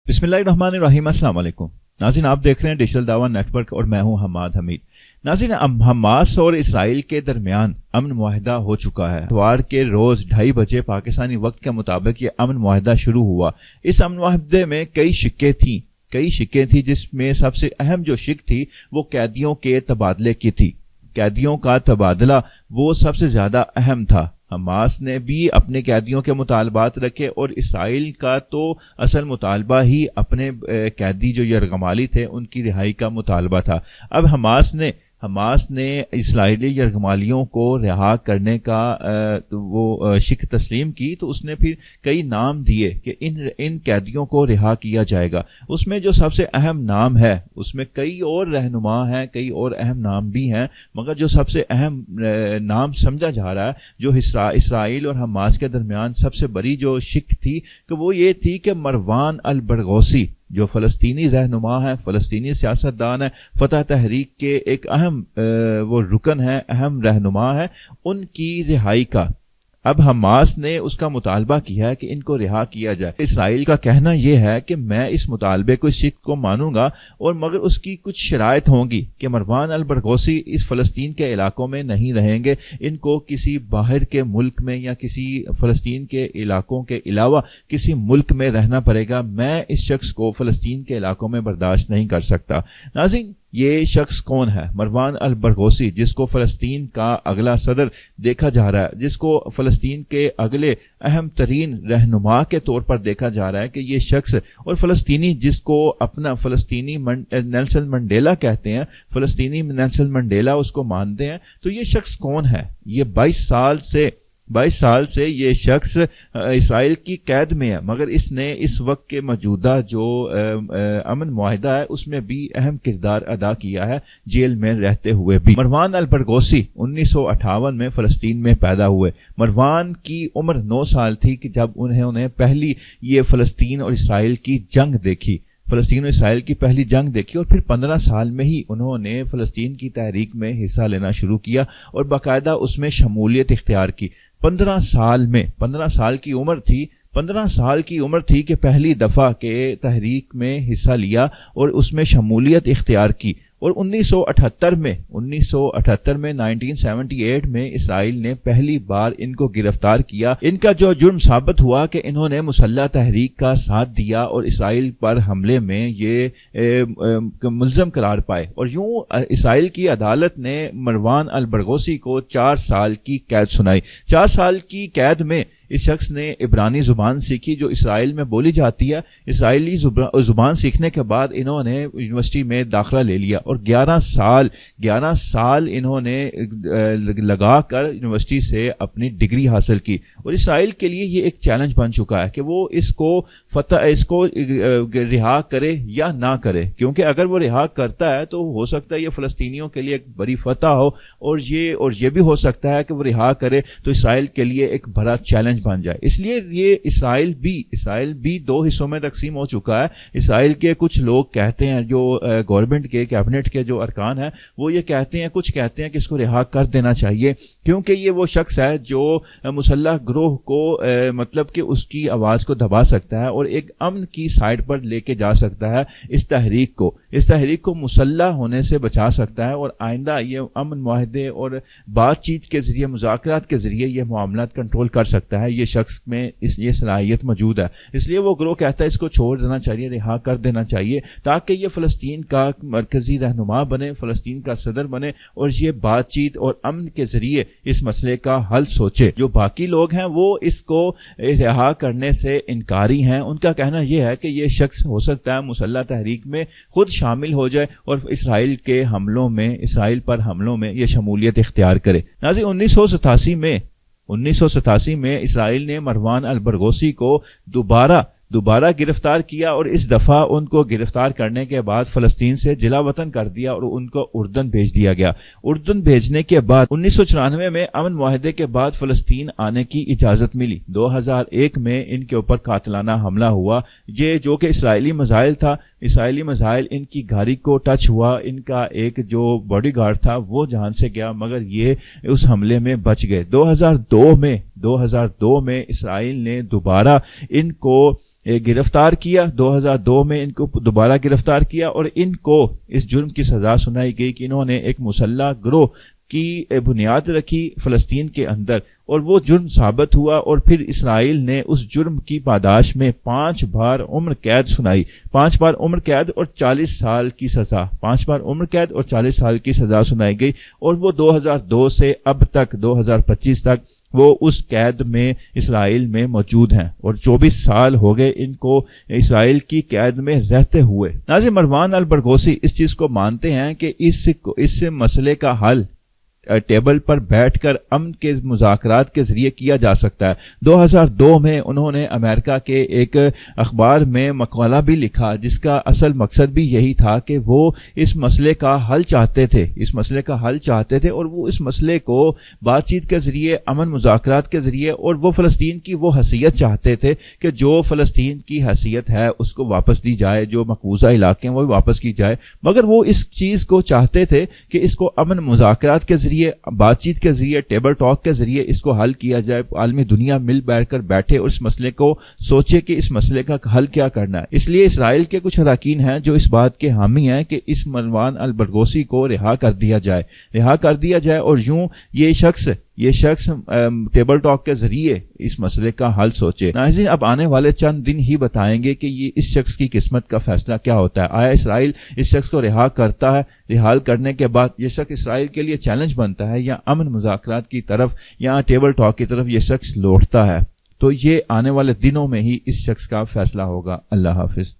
बिस्मिल्लाहिर्रहमानिर्रहीम। अस्सलाम वालेकुम नाज़रीन, आप देख रहे हैं डिजिटल दावा नेटवर्क और मैं हूं हमाद हमीद। नाज़रीन, हमास और इसराइल के दरमियान अमन मुआहदा हो चुका है। इतवार के रोज 2:30 बजे पाकिस्तानी वक्त के मुताबिक ये अमन मुआहदा शुरू हुआ। इस अमन मुआहदे में कई शिक्के थी जिसमें सबसे अहम जो शिक थी वो कैदियों के तबादले की थी। कैदियों का तबादला वो सबसे ज्यादा अहम था। हमास ने भी अपने कैदियों के मुतालबात रखे और इसराइल का तो असल मुतालबा ही अपने कैदी जो यरगमाली थे उनकी रिहाई का मुतालबा था। अब हमास ने इसराइली यरगमालियों को रिहा करने का वो शिक तस्लीम की, तो उसने फिर कई नाम दिए कि इन कैदियों को रिहा किया जाएगा। उसमें जो सबसे अहम नाम है, उसमें कई और रहनुमा हैं, कई और अहम नाम भी हैं, मगर जो सबसे अहम नाम समझा जा रहा है, जो इसराइल और हमास के दरमियान सबसे बड़ी जो शिक थी कि वो ये थी कि मरवान अल बरगौसी जो फलस्तीनी रहनुमा है, फलस्तीनी सियासतदान है, फतह तहरीक के एक अहम वो रुकन है, अहम रहनुमा है, उनकी रिहाई का अब हमास ने उसका मुतालबा किया है कि इनको रिहा किया जाए। इसराइल का कहना यह है कि मैं इस मुतालबे को, इस शिक को मानूंगा, और मगर उसकी कुछ शराइत होंगी कि मरवान अल बरगौसी इस फलस्तीन के इलाकों में नहीं रहेंगे, इनको किसी बाहर के मुल्क में या किसी फलस्तीन के इलाकों के अलावा किसी मुल्क में रहना पड़ेगा। मैं इस शख्स को फलस्तीन के इलाकों में बर्दाश्त नहीं कर सकता। नाज़रीन, ये शख्स कौन है? मरवान अल बरगौसी, जिसको फलस्तीन का अगला सदर देखा जा रहा है, जिसको फलस्तीन के अगले अहम तरीन रहनुमा के तौर पर देखा जा रहा है कि ये शख्स, और फलस्तीनी जिसको अपना फलस्तीनी नेल्सन मंडेला कहते हैं, फलस्तीनी नेल्सन मंडेला उसको मानते हैं, तो ये शख्स कौन है? ये 22 साल से ये शख्स इसराइल की कैद में है, मगर इसने इस वक्त के मौजूदा जो अमन मुआहिदा है उसमें भी अहम किरदार अदा किया है, जेल में रहते हुए भी। मरवान अल बरगौसी 1958 में फलस्तीन में पैदा हुए। मरवान की उम्र 9 साल थी कि जब उन्हें पहली ये फलस्तीन और इसराइल की जंग देखी, फलस्तीन और इसराइल की पहली जंग देखी, और फिर 15 साल में ही उन्होंने फलस्तीन की तहरीक में हिस्सा लेना शुरू किया और बाकायदा उसमें शमूलियत इख्तियार की। 15 साल की उम्र थी कि पहली दफा के तहरीक में हिस्सा लिया और उसमें शमूलियत इख्तियार की। और 1978 में 1978 में इसराइल ने पहली बार इनको गिरफ्तार किया। इनका जो जुर्म साबित हुआ कि इन्होंने मुसल्लह तहरीक का साथ दिया और इसराइल पर हमले में ये मुल्ज़म करार पाए, और यूं इसराइल की अदालत ने मरवान अल बरगौसी को 4 साल की कैद सुनाई। 4 साल की कैद में इस शख्स ने इब्रानी जुबान सीखी जो इसराइल में बोली जाती है। इसराइली जुबान सीखने के बाद इन्होंने यूनिवर्सिटी में दाखिला ले लिया और 11 साल इन्होंने लगाकर यूनिवर्सिटी से अपनी डिग्री हासिल की। और इसराइल के लिए ये एक चैलेंज बन चुका है कि वो इसको रिहा करे या ना करे, क्योंकि अगर वो रिहा करता है तो हो सकता है ये फलस्तीनियों के लिए एक बड़ी फतह हो, और ये भी हो सकता है कि वो रिहा करे तो इसराइल के लिए एक बड़ा चैलेंज बन जाए। इसलिए ये इसराइल भी 2 हिस्सों में तकसीम हो चुका है। इसराइल के कुछ लोग कहते हैं, जो गवर्नमेंट के कैबिनेट के जो अरकान हैं, वो ये कहते हैं, कुछ कहते हैं कि इसको रिहा कर देना चाहिए, क्योंकि ये वो शख्स है जो मुसल्लह ग्रोह को मतलब कि उसकी आवाज को दबा सकता है और एक अमन की साइड पर लेके जा सकता है। इस तहरीक को मुसल्लह होने से बचा सकता है, और आइंदा ये अमन मुआहदे और बातचीत के जरिए, मुज़ाकरात के जरिए ये मामलात कंट्रोल कर सकता है। ये शख्स में ये सलाहियत मौजूद है। इसलिए वो ग्रोह कहता है इसको छोड़ देना चाहिए, रिहा कर देना चाहिए, ताकि ये फलस्तीन का मरकजी रहनुमा बने, फलस्तीन का सदर बने, और ये बातचीत और अमन के जरिए इस मसले का हल सोचे। जो बाकी लोग हैं वो इसको रिहा करने से इनकारी हैं। उनका कहना यह है कि ये शख्स हो सकता है मुसल्लह तहरीक में खुद शामिल हो जाए और इसराइल पर हमलों में ये शमूलियत इख्तियार करे। नाज़रीन, 1987 में इसराइल ने मरवान अल बरगौसी को दोबारा गिरफ्तार किया, और इस दफा उनको गिरफ्तार करने के बाद फलस्तीन से जिला वतन कर दिया और उनको उर्दन भेज दिया गया। उर्दन भेजने के बाद 1994 में अमन मुआहदे के बाद फलस्तीन आने की इजाजत मिली। 2001 में इनके ऊपर कातिलाना हमला हुआ, जो कि इसराइली मिसाइल था। इसराइली मिसाइल इनकी गाड़ी को टच हुआ, इनका एक जो बॉडीगार्ड था वो जान से गया, मगर ये उस हमले में बच गए। 2002 2002 میں اسرائیل نے دوبارہ ان کو گرفتار کیا، 2002 میں ان کو دوبارہ گرفتار کیا اور ان کو اس جرم کی سزا سنائی گئی کہ انہوں نے ایک مسلح گروہ کی بنیاد رکھی فلسطین کے اندر، اور وہ جرم ثابت ہوا، اور پھر اسرائیل نے اس جرم کی پاداش میں 5 بار عمر قید سنائی، 5 بار عمر قید اور 40 سال کی سزا، 5 بار عمر قید اور 40 سال کی سزا سنائی گئی، اور وہ 2002 سے اب تک 2025 تک وہ اس قید میں اسرائیل میں موجود ہیں، اور 24 سال ہو گئے ان کو اسرائیل کی قید میں رہتے ہوئے۔ ناظرین، مروان البرغوثی اس چیز کو مانتے ہیں کہ اس مسئلے کا حل ٹیبل پر بیٹھ کر امن کے مذاکرات کے ذریعے کیا جا سکتا ہے۔ 2002 میں انہوں نے امریکہ کے ایک اخبار میں مقالہ بھی لکھا جس کا اصل مقصد بھی یہی تھا کہ وہ اس مسئلے کا حل چاہتے تھے، اور وہ اس مسئلے کو بات چیت کے ذریعے، امن مذاکرات کے ذریعے، اور وہ فلسطین کی وہ حیثیت چاہتے تھے کہ جو فلسطین کی حیثیت ہے اس کو واپس دی جائے، جو مقبوضہ علاقے ہیں وہ واپس کی جائے، مگر وہ اس چیز کو چاہتے تھے کہ اس کو امن مذاکرات کے ذریعے، بات چیت کے ذریعے، ٹیبل ٹاک کے ذریعے اس کو حل کیا جائے، عالمی دنیا مل بیٹھ کر بیٹھے اور اس مسئلے کو سوچے کہ اس مسئلے کا حل کیا کرنا ہے۔ اس لیے اسرائیل کے کچھ اراکین ہیں جو اس بات کے حامی ہیں کہ اس مروان البرغوثی کو رہا کر دیا جائے اور یوں یہ شخص ٹیبل ٹاک کے ذریعے اس مسئلے کا حل سوچے۔ ناظرین، اب آنے والے چند دن ہی بتائیں گے کہ یہ اس شخص کی قسمت کا فیصلہ کیا ہوتا ہے۔ آیا اسرائیل اس شخص کو رہا کرتا ہے؟ رہا کرنے کے بعد یہ شخص اسرائیل کے لیے چیلنج بنتا ہے، یا امن مذاکرات کی طرف یا ٹیبل ٹاک کی طرف یہ شخص لوٹتا ہے؟ تو یہ آنے والے دنوں میں ہی اس شخص کا فیصلہ ہوگا۔ اللہ حافظ۔